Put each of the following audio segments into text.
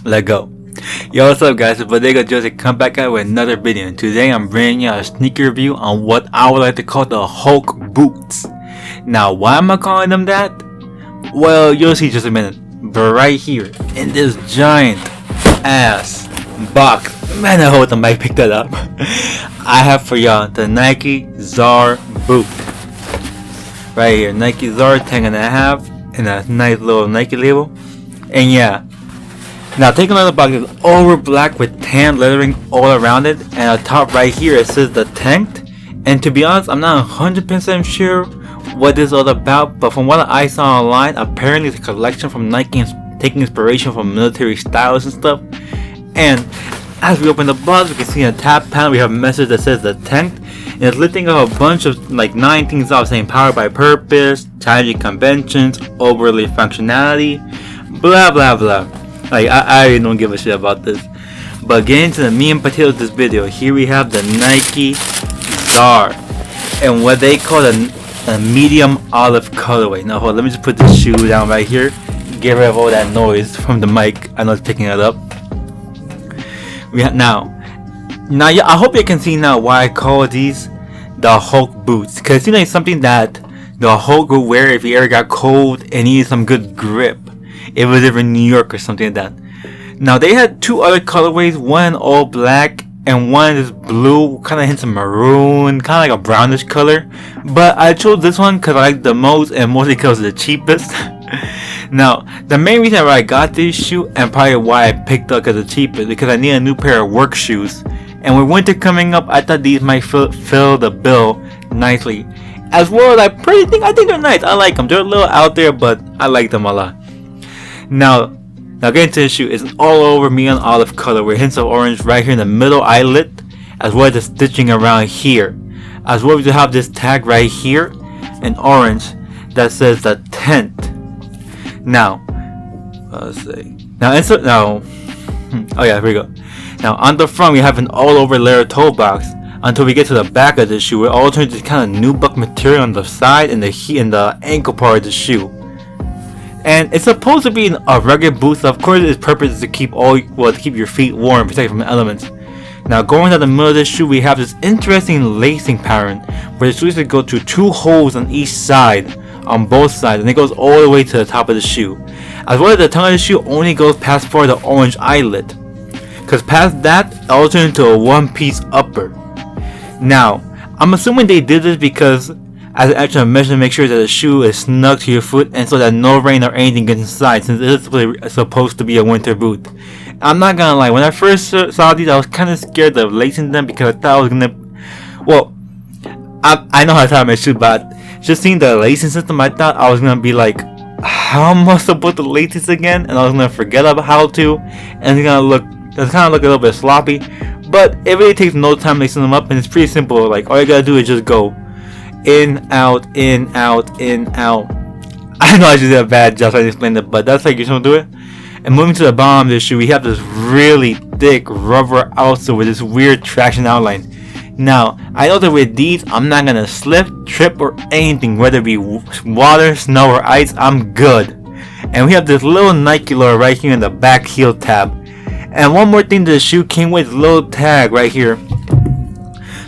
Let go. Yo, what's up guys, it's BodegaJosey, come back out with another video, and today I'm bringing you a sneaker review on what I would like to call the Hulk boots. Now, why am I calling them that? Well, you'll see in just a minute, but right here, in this giant ass box, man I hope the mic picked that up, I have for y'all the Nike Xarr boot. Right here, Nike Xarr 10.5, and a nice little Nike label, and yeah. Now take a look at the box, it's all black with tan lettering all around it, and on top right here it says the tanked. And to be honest, I'm not 100% sure what this is all about, but from what I saw online, apparently it's a collection from Nike taking inspiration from military styles and stuff. And as we open the box, we can see in the top panel we have a message that says the tanked, and it's listing off a bunch of like 9 things off, saying powered by purpose, challenging conventions, overly functionality, blah blah blah. Like, I really don't give a shit about this. But getting to the meat and potatoes of this video, here we have the Nike Xarr, and what they call a medium olive colorway. Now hold on, let me just put this shoe down right here, get rid of all that noise from the mic. I know it's picking it up. Now yeah, I hope you can see now why I call these the Hulk boots, because it seems like something that the Hulk would wear if he ever got cold and needed some good grip. It was ever in New York or something like that. Now they had 2 other colorways, one all black and one is blue, kind of hints of maroon, kind of like a brownish color. But I chose this one because I like the most, and mostly because it's the cheapest. Now the main reason why I got this shoe, and probably why I picked up as the cheapest, because I need a new pair of work shoes, and with winter coming up, I thought these might fill the bill nicely. As well as I think they're nice. I like them. They're a little out there, but I like them a lot. Now getting to the shoe, it's all over me on olive color with hints of orange right here in the middle eyelet, as well as the stitching around here, as well as you have this tag right here in orange that says the tent. Now let's see. Oh yeah, here we go. Now on the front we have an all over layer toe box until we get to the back of the shoe, where it all turns to kind of nubuck material on the side and the ankle part of the shoe. And it's supposed to be a rugged boot, so of course its purpose is to keep your feet warm, protect from the elements. Now going down the middle of the shoe, we have this interesting lacing pattern where the shoes go to 2 holes on each side, on both sides, and it goes all the way to the top of the shoe. As well as the tongue of the shoe only goes past for the orange eyelet, because past that it all turns into a one-piece upper. Now I'm assuming they did this because as an extra measure to make sure that the shoe is snug to your foot, and so that no rain or anything gets inside, since it is supposed to be a winter boot. I'm not gonna lie, when I first saw these I was kind of scared of lacing them, because I thought I was gonna, well, I know how to tie my shoe, but just seeing the lacing system, I thought I was gonna be like, how am I supposed to lace this again, and I was gonna forget about how to, and it's gonna look a little bit sloppy. But it really takes no time lacing them up, and it's pretty simple. Like, all you gotta do is just go in, out, in, out, in, out. I know I just did a bad job trying to explain it, but that's like you're supposed to do it. And moving to the bottom of the shoe, we have this really thick rubber outsole with this weird traction outline. Now, I know that with these, I'm not gonna slip, trip, or anything, whether it be water, snow, or ice, I'm good. And we have this little Nike logo right here in the back heel tab. And one more thing, the shoe came with a little tag right here,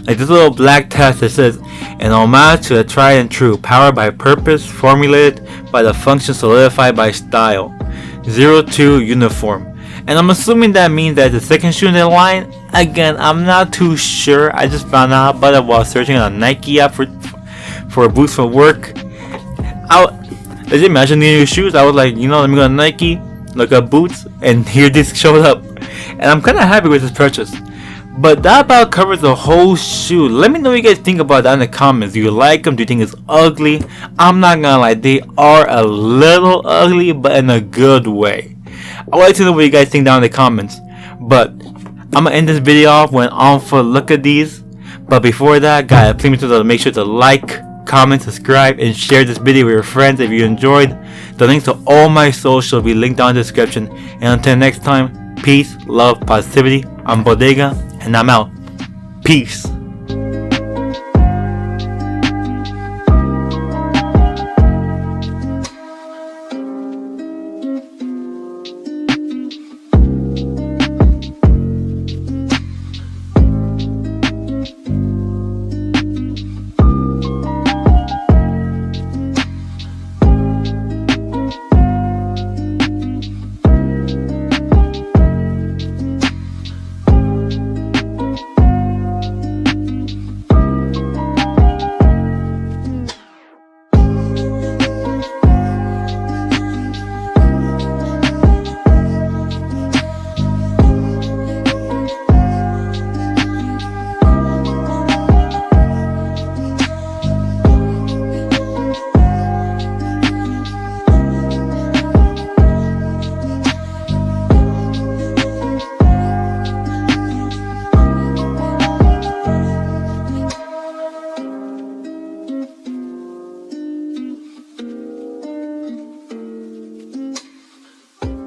like this little black tag that says, an homage to the tried and true, powered by purpose, formulated by the function, solidified by style, 02 uniform. And I'm assuming that means that the second shoe in the line. Again, I'm not too sure, I just found out about it while searching on a Nike app for boots for work. As you imagine new shoes, I was like, let me go to Nike, look up boots, and here this showed up. And I'm kind of happy with this purchase. But that about covers the whole shoe. Let me know what you guys think about that in the comments. Do you like them? Do you think it's ugly? I'm not gonna lie, they are a little ugly, but in a good way. I would like to know what you guys think down in the comments. But I'm gonna end this video off with an on-foot look at these. But before that, guys, please make sure to like, comment, subscribe, and share this video with your friends if you enjoyed. The links to all my socials will be linked down in the description. And until next time, peace, love, positivity. I'm Bodega, and I'm out. Peace.